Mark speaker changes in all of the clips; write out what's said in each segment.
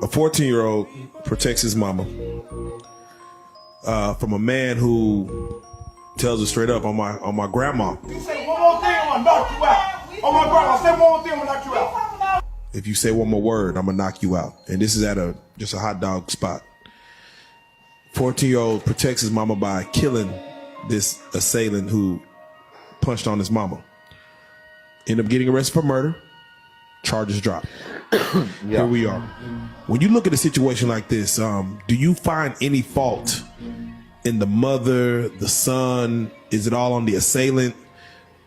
Speaker 1: A 14-year-old protects his mama from a man who tells her straight up, on my grandma.
Speaker 2: You say one more thing, I'm gonna knock you out. Oh my grandma, say one more thing, I'm gonna knock you out.
Speaker 1: If you say one more word, I'm gonna knock you out. And this is at just a hot dog spot. 14-year-old protects his mama by killing this assailant who punched on his mama. End up getting arrested for murder. Charges dropped. Here we are. When you look at a situation like this, do you find any fault in the mother, the son? Is it all on the assailant?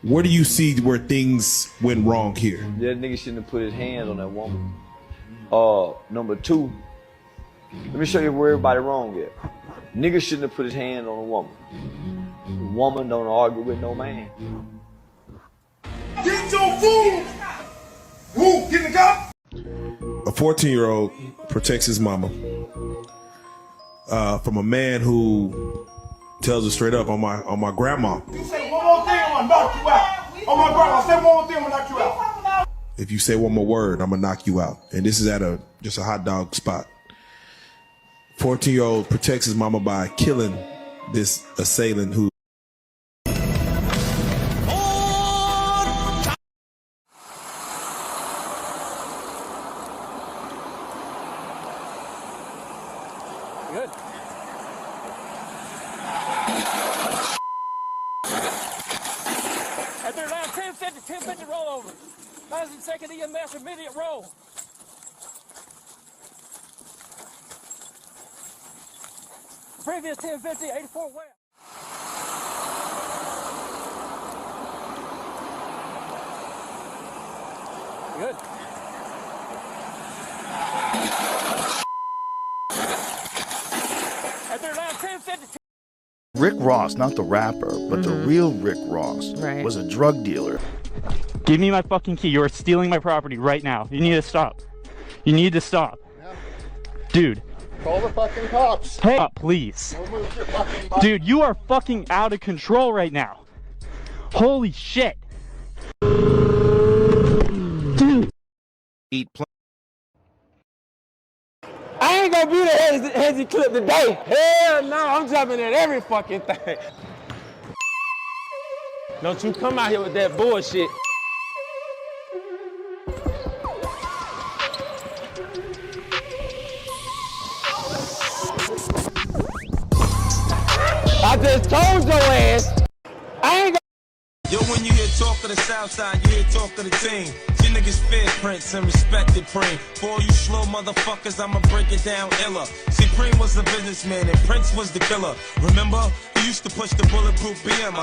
Speaker 1: Where do you see where things went wrong here?
Speaker 3: That nigga shouldn't have put his hands on that woman. Number two, let me show you where everybody wrong at. Nigga shouldn't have put his hand on a woman. A woman don't argue with no man.
Speaker 2: Get your food! Who? Get in the car?
Speaker 1: A 14-year-old protects his mama from a man who tells her straight up, on my grandma.
Speaker 2: You say one more thing, I'm gonna knock you out. Oh my grandma, say one more thing, I'm gonna knock you out.
Speaker 1: If you say one more word, I'm gonna knock you out. And this is at just a hot dog spot. 14-year-old protects his mama by killing this assailant who.
Speaker 4: Good. At their last 1050 rollover. Last and second EMS immediate roll. Previous 1050, 84 west. Good. At their last 1050.
Speaker 5: Rick Ross, not the rapper, but the real Rick Ross, was a drug dealer.
Speaker 6: Give me my fucking key. You are stealing my property right now. You need to stop. You need to stop.
Speaker 5: Yeah.
Speaker 6: Dude.
Speaker 5: Call the fucking cops.
Speaker 6: Hey, please.
Speaker 5: Move your fucking body.
Speaker 6: Dude, you are fucking out of control right now. Holy shit. Dude.
Speaker 4: I ain't gonna be the hezzy clip today. Hell no, I'm jumping at every fucking thing. Don't you come out here with that bullshit. I just told your ass, I ain't gonna.
Speaker 7: Yo, when you hear talk of the South Side, you hear talk of the team. You niggas fear Prince and respected Preem. For all you slow motherfuckers, I'ma break it down iller. See, Preem was the businessman and Prince was the killer. Remember? He used to push the bulletproof BM,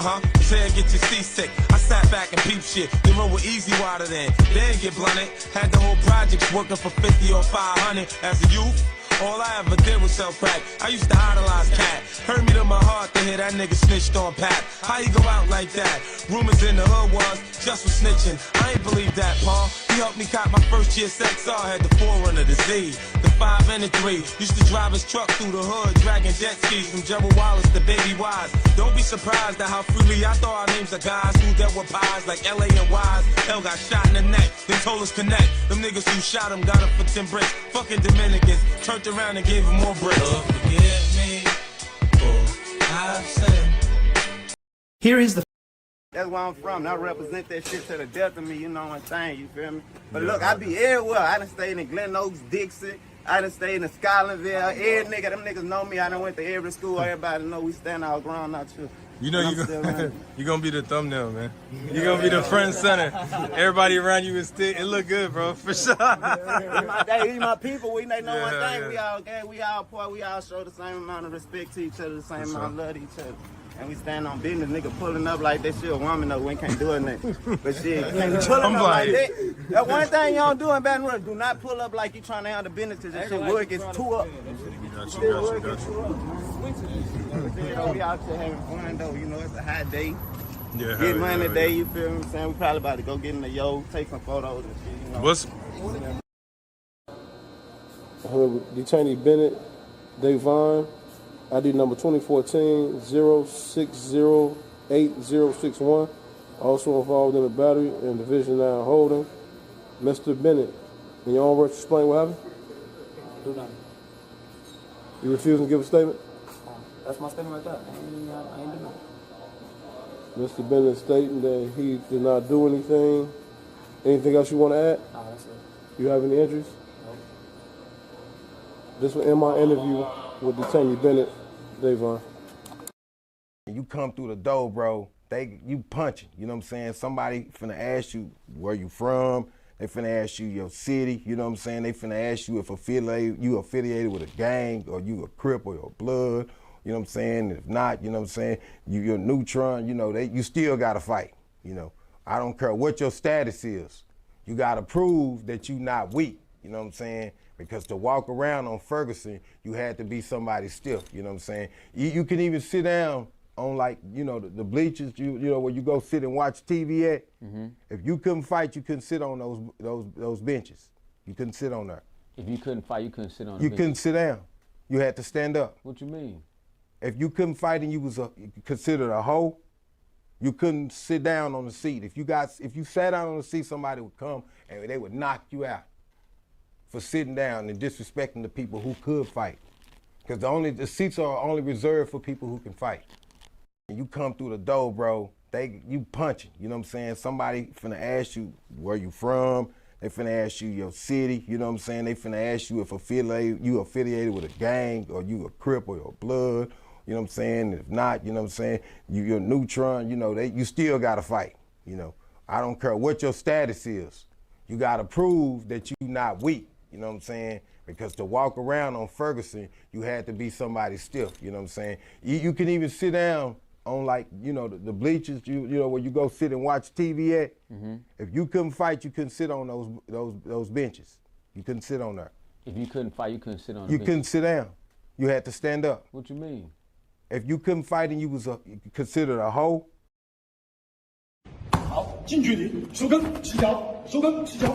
Speaker 7: Say I get you seasick. I sat back and peep shit. They roll with easy water then. They didn't get blunted. Had the whole projects working for 50 or 500 as a youth. All I ever did was sell crack. I used to idolize Cat. Hurt me to my heart to hear that nigga snitched on Pat. How you go out like that? Rumors in the hood was just for snitching. I ain't believe that, Paul. He helped me cop my first year XR. Had the 4Runner, the Z, the 5 and the 3. Used to drive his truck through the hood, dragging jet skis from Gerald Wallace to Baby Wise. Don't be surprised at how freely I throw our names of guys who dealt with pies like LA and Wise. L got shot in the neck, they told us connect. Them niggas who shot him got him for 10 bricks. Fucking Dominicans turned around and gave him more bricks. Forgive me for I've said.
Speaker 8: Here is the.
Speaker 9: That's where I'm from. I represent that shit to the death of me, you know what I'm saying, you feel me? But look, I be everywhere. I done stayed in Glen Oaks, Dixie. I done stayed in Scotlandville. Every nigga, them niggas know me. I done went to every school. Everybody know we stand our ground out here.
Speaker 10: You know you gonna be the thumbnail, man. You gonna be the front and center. Everybody around you is stick. It look good, bro, for sure.
Speaker 9: These my people. We know one thing. We all gang. We all poor. We all show the same amount of respect to each other, the same amount of love to each other. And we stand on business, nigga pulling up like that shit. A woman though, we can't do it nothing. But shit, you can't pull up like that. That one thing you don't do in Baton Rouge, do not pull up like you trying to handle business, cause that shit work is too up. We out here having fun though, you know, it's a hot day.
Speaker 10: Yeah,
Speaker 9: get money today, you feel me? I'm saying? We probably about to go get in the yo, take some photos and shit, you know.
Speaker 10: What's
Speaker 11: Detainee Bennett, Davon, ID number 2014-0608061, also involved in a battery and Division 9 holding. Mr. Bennett, in your own words, explain what happened?
Speaker 4: do nothing.
Speaker 11: You refusing to give a statement?
Speaker 4: That's my statement right there. I ain't doing nothing.
Speaker 11: Mr. Bennett stating that he did not do anything. Anything else you want to add?
Speaker 4: No, that's it.
Speaker 11: You have any injuries?
Speaker 4: Nope.
Speaker 11: This was in my interview with Detainee Bennett, Davon.
Speaker 12: You come through the door, bro, you punching, you know what I'm saying? Somebody finna ask you where you from, they finna ask you your city, you know what I'm saying? They finna ask you if you affiliated with a gang or you a Crip or your blood, you know what I'm saying? If not, you know what I'm saying? You're neutron, you know, you still gotta fight, you know? I don't care what your status is. You gotta prove that you not weak, you know what I'm saying? Because to walk around on Ferguson, you had to be somebody stiff, you know what I'm saying? You can even sit down on, like, you know, the bleachers, you know, where you go sit and watch TV at. If you couldn't fight, you couldn't sit on those benches. You couldn't sit on there.
Speaker 13: If you couldn't fight, you couldn't sit on the
Speaker 12: You
Speaker 13: bench.
Speaker 12: couldn't sit down. You had to stand up.
Speaker 13: What you mean?
Speaker 12: If you couldn't fight and you was considered a hoe, you couldn't sit down on the seat. If you sat down on the seat, somebody would come and they would knock you out for sitting down and disrespecting the people who could fight. Because the seats are only reserved for people who can fight. You come through the door, bro, you punching, you know what I'm saying? Somebody finna ask you where you from, they finna ask you your city, you know what I'm saying? They finna ask you if you affiliated with a gang or you a Crip or your blood, you know what I'm saying? If not, you know what I'm saying? You're neutron, you know, you still gotta fight, you know? I don't care what your status is. You gotta prove that you're not weak, you know what I'm saying? Because to walk around on Ferguson, you had to be somebody stiff, you know what I'm saying? You can even sit down on, like, you know, the bleachers, you know, where you go sit and watch TV at. If you couldn't fight, you couldn't sit on those benches. You couldn't sit on there.
Speaker 13: If you couldn't fight, you couldn't sit on the
Speaker 12: You
Speaker 13: bench.
Speaker 12: couldn't sit down. You had to stand up.
Speaker 13: What you mean?
Speaker 12: If you couldn't fight and you was considered a hoe.
Speaker 2: 好，近距离收根起脚，收根起脚。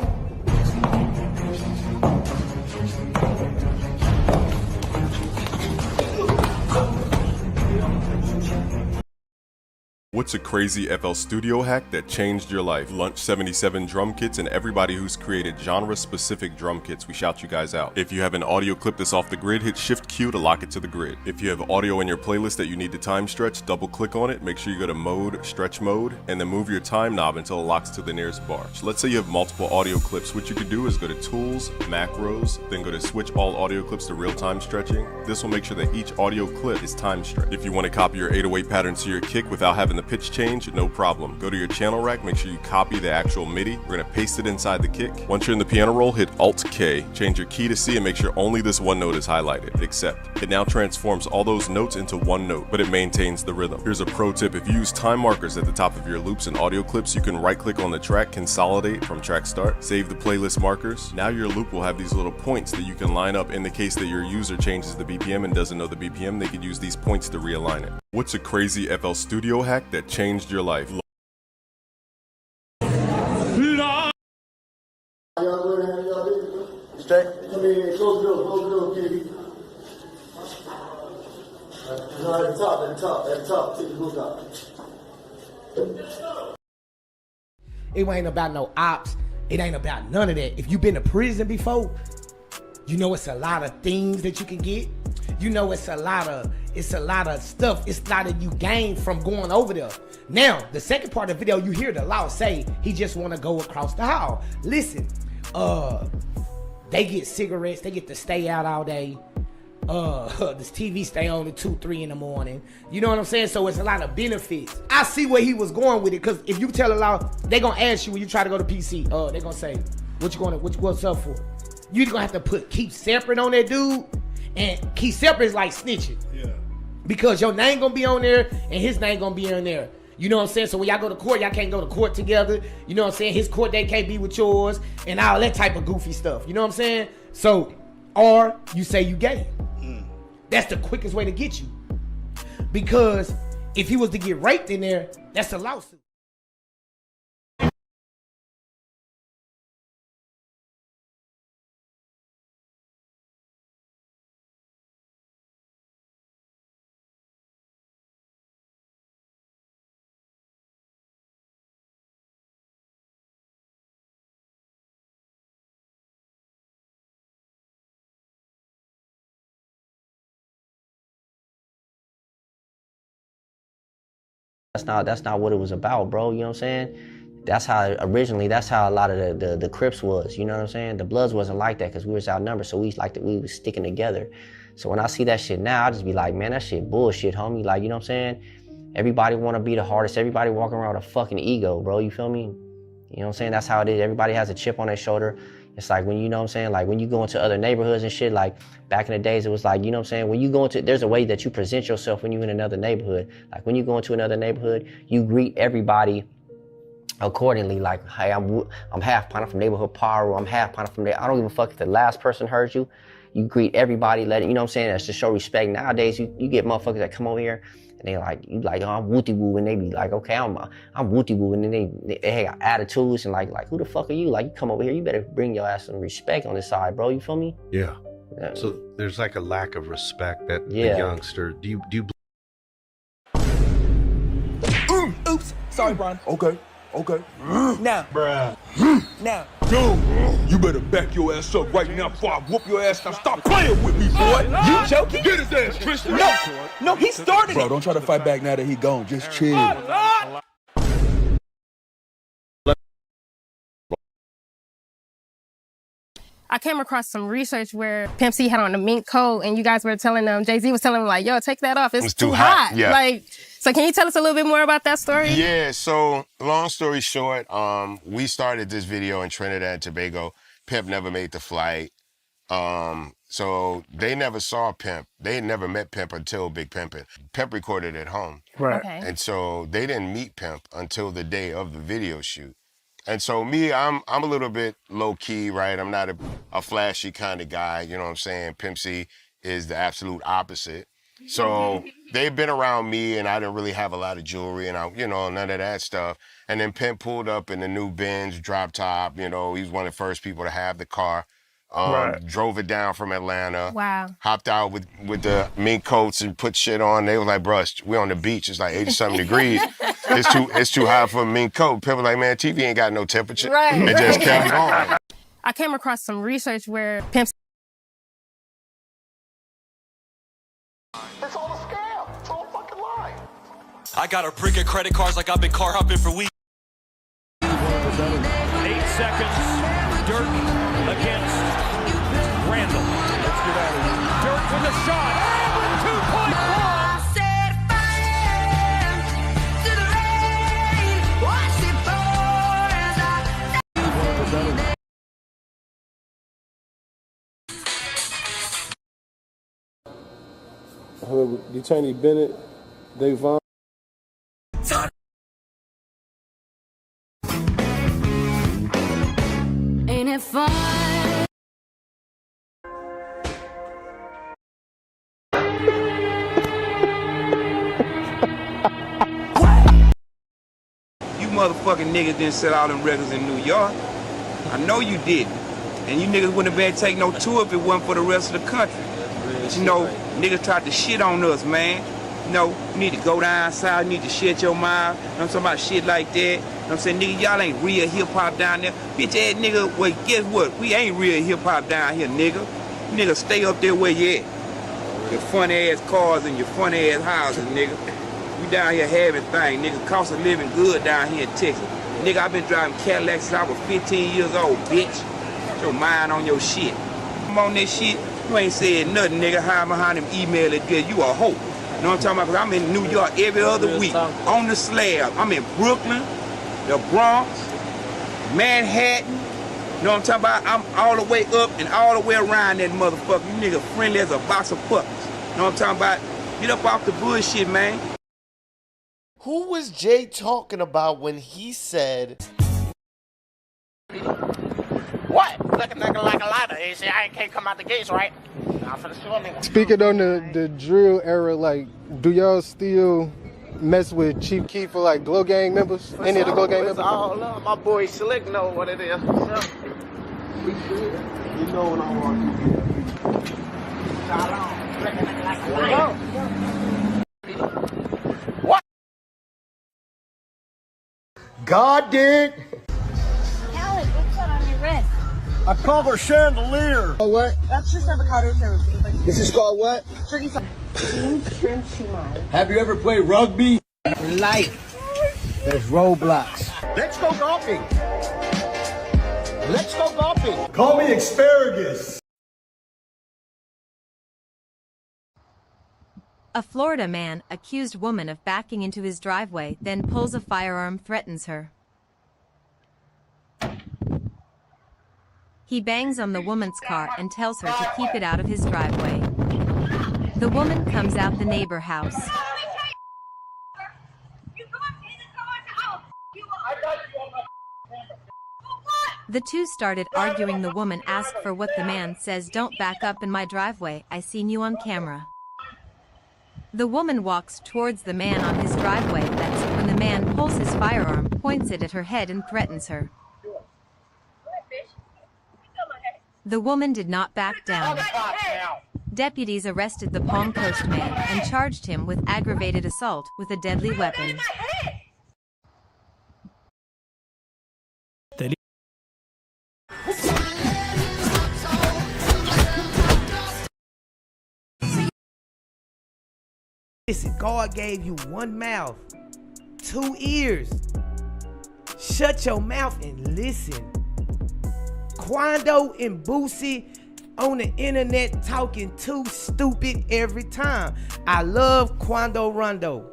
Speaker 14: What's a crazy FL Studio hack that changed your life? Lunch 77 drum kits and everybody who's created genre-specific drum kits, we shout you guys out. If you have an audio clip that's off the grid, hit Shift Q to lock it to the grid. If you have audio in your playlist that you need to time stretch, double click on it, make sure you go to mode, stretch mode, and then move your time knob until it locks to the nearest bar. So let's say you have multiple audio clips. What you could do is go to Tools, Macros, then go to Switch All Audio Clips to Real-Time Stretching. This will make sure that each audio clip is time stretched. If you want to copy your 808 pattern to your kick without having the pitch change, no problem. Go to your channel rack, make sure you copy the actual MIDI. We're gonna paste it inside the kick. Once you're in the piano roll, hit Alt-K. Change your key to C and make sure only this one note is highlighted. Accept. It now transforms all those notes into one note, but it maintains the rhythm. Here's a pro tip. If you use time markers at the top of your loops and audio clips, you can right-click on the track, consolidate from track start, save the playlist markers. Now your loop will have these little points that you can line up. In the case that your user changes the BPM and doesn't know the BPM, they could use these points to realign it. What's a crazy FL Studio hack that changed your life?
Speaker 2: Straight. Come in, close the door, kitty. No, at the top, take the book out.
Speaker 15: It ain't about no ops. It ain't about none of that. If you've been to prison before, you know it's a lot of things that you can get. You know it's a lot of stuff. It's a lot of you gain from going over there. Now, the second part of the video, you hear the law say he just want to go across the hall. Listen, they get cigarettes. They get to stay out all day. This TV stay on at 2, 3 in the morning. You know what I'm saying? So it's a lot of benefits. I see where he was going with it, because if you tell the law, they gonna ask you when you try to go to PC. They gonna say, what's up for? You gonna have to keep separate on that dude, and keep separate is like snitching. Yeah. Because your name gonna be on there and his name gonna be on there. You know what I'm saying? So when y'all go to court, y'all can't go to court together. You know what I'm saying? His court date can't be with yours and all that type of goofy stuff. You know what I'm saying? So, or you say you gay. That's the quickest way to get you. Because if he was to get raped in there, that's a lawsuit.
Speaker 16: That's not what it was about, bro. You know what I'm saying? That's how originally. That's how a lot of the Crips was. You know what I'm saying? The Bloods wasn't like that because we was outnumbered, so we was sticking together. So when I see that shit now, I just be like, man, that shit bullshit, homie. Like, you know what I'm saying? Everybody want to be the hardest. Everybody walking around with a fucking ego, bro. You feel me? You know what I'm saying? That's how it is. Everybody has a chip on their shoulder. It's like when, you know what I'm saying, like when you go into other neighborhoods and shit, like back in the days, it was like, you know what I'm saying, when you go into, there's a way that you present yourself when you're in another neighborhood. Like when you go into another neighborhood, you greet everybody accordingly. Like, hey, I'm half partner from neighborhood power, or I'm half partner from there. I don't give a fuck if the last person heard you. You greet everybody, let it, you know what I'm saying, that's to show respect. Nowadays, you get motherfuckers that come over here and they like, you like, oh, I'm wooty woo, and they be like, okay, I'm wooty woo, and then they got attitudes and like who the fuck are you? Like, you come over here, you better bring your ass some respect on this side, bro. You feel me?
Speaker 17: Yeah. So there's like a lack of respect that the youngster. Do you?
Speaker 2: Oops. Sorry, Brian. Okay. Now.
Speaker 7: Bruh.
Speaker 2: Now. Yo, you better back your ass up right now before I whoop your ass. Now stop playing with me, boy.
Speaker 7: You joking?
Speaker 2: Get his ass, Christian.
Speaker 7: No, he started
Speaker 2: Bro, don't try to fight back now that he gone. Just chill.
Speaker 18: I came across some research where Pimp C had on the mink coat and you guys were telling them, Jay-Z was telling him like, yo, take that off. It's too hot.
Speaker 19: Yeah.
Speaker 18: Like, so can you tell us a little bit more about that story?
Speaker 19: Yeah, so long story short, we started this video in Trinidad and Tobago. Pimp never made the flight. So they never saw Pimp. They had never met Pimp until Big Pimpin'. Pimp recorded at home.
Speaker 18: Right. Okay.
Speaker 19: And so they didn't meet Pimp until the day of the video shoot. And so me, I'm a little bit low key, right? I'm not a flashy kind of guy, you know what I'm saying? Pimp C is the absolute opposite. So they've been around me and I didn't really have a lot of jewelry and none of that stuff. And then Pimp pulled up in the new Benz drop top, he was one of the first people to have the car. Drove it down from Atlanta.
Speaker 18: Wow.
Speaker 19: Hopped out with the mink coats and put shit on. They was like, bruh, we on the beach. It's like 80-something degrees. It's too hot for a mink coat. People like, man, TV ain't got no temperature.
Speaker 18: Right.
Speaker 19: And just kept going.
Speaker 18: I came across some research where Pimp C
Speaker 7: It's all a scam. It's all a fucking lie. I got a brick of credit cards like I've been car hopping for weeks.
Speaker 20: 8 seconds. Dirk against Randall. Let's get out of here. Dirk with a shot. And 2-point play.
Speaker 11: Detaining Bennett, Davon.
Speaker 21: Ain't it fun?
Speaker 2: You motherfucking niggas didn't sell all them records in New York. I know you didn't. And you niggas wouldn't have been take no tour if it wasn't for the rest of the country. But niggas tried to shit on us, man. You need to go down south, you need to shut your mouth. I'm talking about shit like that. I'm saying, nigga, y'all ain't real hip-hop down there. Bitch ass nigga, well, guess what? We ain't real hip-hop down here, nigga. Nigga, stay up there where you at. Your funny-ass cars and your funny-ass houses, nigga. We down here having things, nigga. Cost of living good down here in Texas. Nigga, I've been driving Cadillacs since I was 15 years old, bitch. Put your mind on your shit. I'm on this shit. You ain't said nothing, nigga. Hide behind them email address. You a hoe. You know what I'm talking about? Cause I'm in New York every other week on the slab. I'm in Brooklyn, the Bronx, Manhattan. You know what I'm talking about? I'm all the way up and all the way around that motherfucker. You nigga friendly as a box of puppies. You know what I'm talking about? Get up off the bullshit, man.
Speaker 22: Who was Jay talking about when he said...
Speaker 23: What? Looking like a lighter. You see, I can't come out the gates, right? Now for the sure, nigga.
Speaker 11: Speaking on the drill era, like, do y'all still mess with Chief Keef for like Glow Gang members? Any of the Glow Gang members?
Speaker 23: All love. My boy Slick know what it is.
Speaker 11: You know when I walk in.
Speaker 23: What?
Speaker 22: God did.
Speaker 24: Alex, what's that on your wrist?
Speaker 22: I call her chandelier. Oh, what?
Speaker 24: That's just avocado toast.
Speaker 22: This is called what?
Speaker 24: Turkey sauce. Shrimp shumai.
Speaker 22: Have you ever played rugby?
Speaker 15: Life. There's roadblocks.
Speaker 1: Let's go golfing. Let's go golfing.
Speaker 3: Call me asparagus.
Speaker 5: A Florida man accused woman of backing into his driveway, then pulls a firearm, threatens her. He bangs on the woman's car and tells her to keep it out of his driveway. The woman comes out the neighbor house. The two started arguing. The woman asked for what the man says, "Don't back up in my driveway, I seen you on camera." The woman walks towards the man on his driveway. That's when the man pulls his firearm, points it at her head and threatens her. The woman did not back down. Deputies arrested the Palm Coast man and charged him with aggravated assault with a deadly weapon.
Speaker 15: Listen, God gave you one mouth, 2 ears. Shut your mouth and listen. Quando and Boosie on the internet talking too stupid every time. I love Quando Rondo.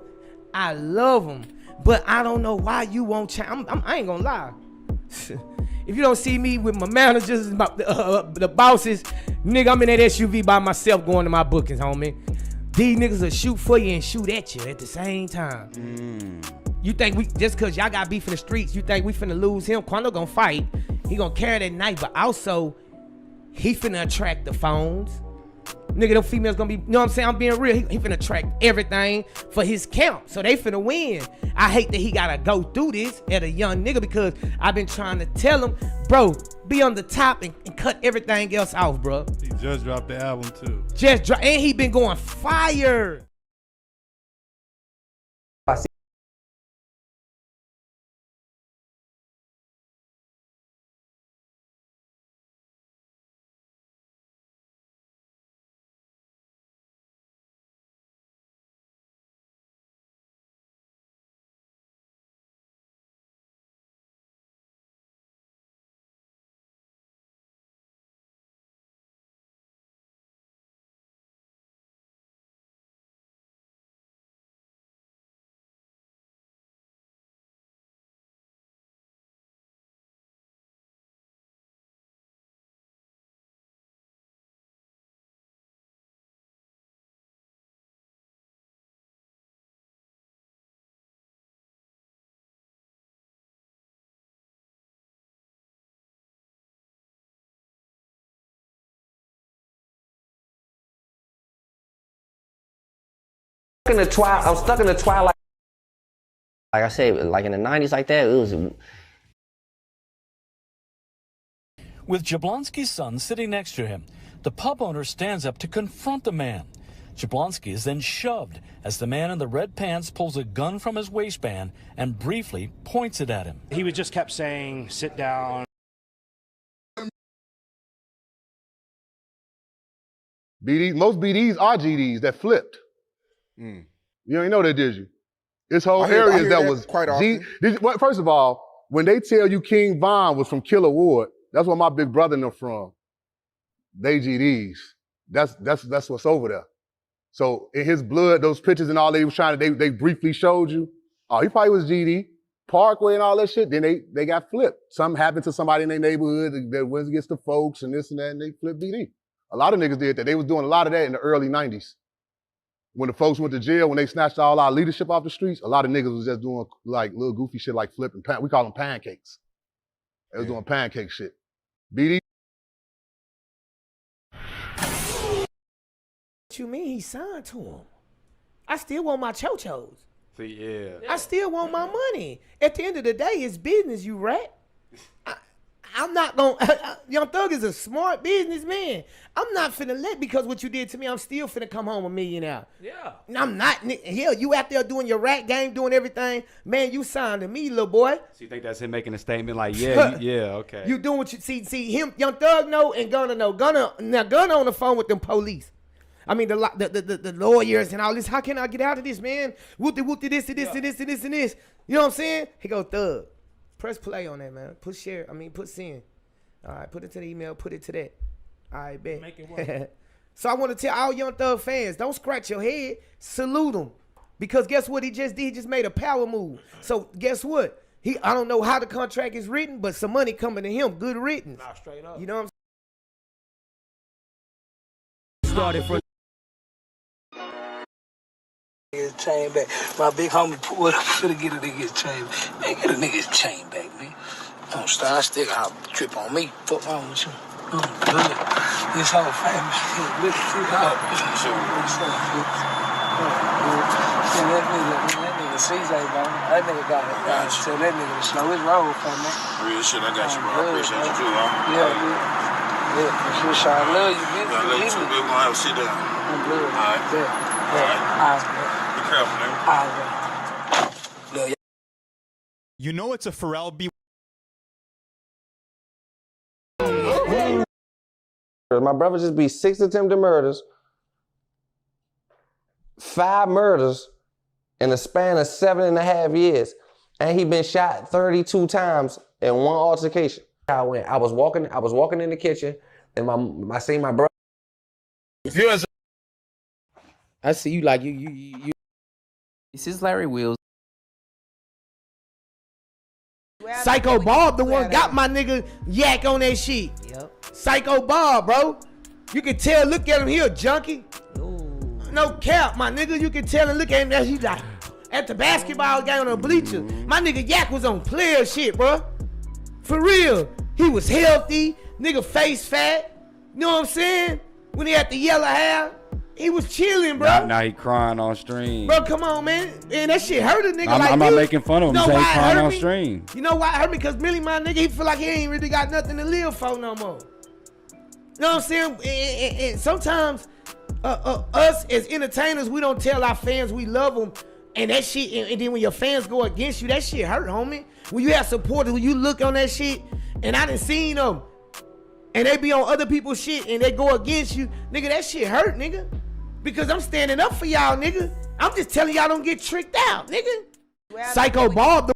Speaker 15: I love him. But I don't know why you won't change. I ain't gonna lie. If you don't see me with my managers, the bosses, nigga, I'm in that SUV by myself going to my bookings, homie. These niggas will shoot for you and shoot at you at the same time. You think we, just cause y'all got beef in the streets, you think we finna lose him? Quando gonna fight. He gonna carry that knife, but also, he finna attract the phones. Nigga, them females gonna be, you know what I'm saying? I'm being real. He finna attract everything for his camp. So they finna win. I hate that he gotta go through this at a young nigga because I've been trying to tell him, bro, be on the top and cut everything else off, bro.
Speaker 21: He just dropped the album too.
Speaker 15: And he been going fire.
Speaker 16: I'm stuck in the twilight. Like I said, like in the 90s like that, it was...
Speaker 20: With Jablonski's son sitting next to him, the pub owner stands up to confront the man. Jablonski is then shoved as the man in the red pants pulls a gun from his waistband and briefly points it at him.
Speaker 25: He was just kept saying, sit down.
Speaker 26: Most BDs are GDs that flipped. You ain't know that, did you? This whole area that was
Speaker 27: quite often.
Speaker 26: First of all, when they tell you King Von was from Killer Ward, that's where my big brother and them from. They GDs. That's what's over there. So in his blood, those pictures and all they was trying to, they briefly showed you. Oh, he probably was GD. Parkway and all that shit. Then they got flipped. Something happened to somebody in their neighborhood that went against the folks and this and that, and they flipped BD. A lot of niggas did that. They was doing a lot of that in the early 90s. When the folks went to jail, when they snatched all our leadership off the streets, a lot of niggas was just doing like little goofy shit like flipping. We call them pancakes. They was doing pancake shit. BD.
Speaker 15: What you mean he signed to him? I still want my chochos.
Speaker 28: See, yeah.
Speaker 15: I still want my money. At the end of the day, it's business, you rat. I'm not gonna, Young Thug is a smart businessman. I'm not finna let, because what you did to me, I'm still finna come home a millionaire.
Speaker 28: Yeah.
Speaker 15: I'm not, hell, you out there doing your rat game, doing everything. Man, you signed to me, little boy.
Speaker 28: So you think that's him making a statement like, yeah, okay.
Speaker 15: You doing what you, see him, Young Thug know and Gunna know. Gunna on the phone with them police. I mean, the lawyers and all this. How can I get out of this, man? Whoopty, this, and this, and this, and this, and this. You know what I'm saying? He go, Thug. Press play on that, man. Put send. All right, put it to the email, put it to that. All right, bet.
Speaker 25: Make it work.
Speaker 15: So I want to tell all Young Thug fans, don't scratch your head. Salute him. Because guess what he just did? He just made a power move. So guess what? I don't know how the contract is written, but some money coming to him. Good riddance.
Speaker 25: Nah, straight up.
Speaker 15: You know what I'm saying?
Speaker 1: Started from his chain back. My big homie pulled up for to get a nigga his chain. Man, get a nigga his chain back, man. Don't start stick out, trip on me. Fuck wrong with you. Oh, good. This whole family shit. Look at you. That nigga CJ, bro. That nigga got it. Tell that nigga to slow his roll for me.
Speaker 4: Real shit, I got you, bro. I appreciate you too, huh?
Speaker 1: Yeah, for sure, Sean. I love you, bitch.
Speaker 4: I love you too, bitch. We're gonna have a sit down.
Speaker 1: I'm good.
Speaker 4: All right.
Speaker 1: All right.
Speaker 4: Be careful, nigga.
Speaker 1: All right, bro.
Speaker 6: You know it's a Pharrell B.
Speaker 8: My brother just beat 6 attempted murders, 5 murders in a span of 7.5 years. And he been shot 32 times in one altercation. I was walking in the kitchen and I seen my brother.
Speaker 15: I see you like you.
Speaker 9: This is Larry Wheels.
Speaker 15: Psycho Bob, the one got my nigga yak on that shit.
Speaker 9: Yep.
Speaker 15: Psycho Bob, bro. You can tell, look at him, he a junkie. Ooh. No cap, my nigga. You can tell and look at him that he like at the basketball game on the bleacher. My nigga yak was on player shit, bro. For real. He was healthy, nigga face fat. You know what I'm saying? When he had the yellow hair, he was chilling, bro.
Speaker 28: Now he crying on stream.
Speaker 15: Bro, come on, man. And that shit hurt a nigga
Speaker 28: I'm not making fun of him.
Speaker 15: You know
Speaker 28: He's
Speaker 15: why it
Speaker 28: crying
Speaker 15: hurt
Speaker 28: on
Speaker 15: me?
Speaker 28: stream.
Speaker 15: You know why it hurt me? Because Millie, my nigga, he feel like he ain't really got nothing to live for no more. You know what I'm saying? And sometimes us as entertainers, we don't tell our fans we love them. And that shit, and then when your fans go against you, that shit hurt, homie. When you have supporters, when you look on that shit, and I done seen them, and they be on other people's shit, and they go against you, nigga, that shit hurt, nigga. Because I'm standing up for y'all, nigga. I'm just telling y'all don't get tricked out, nigga. Psycho Bob,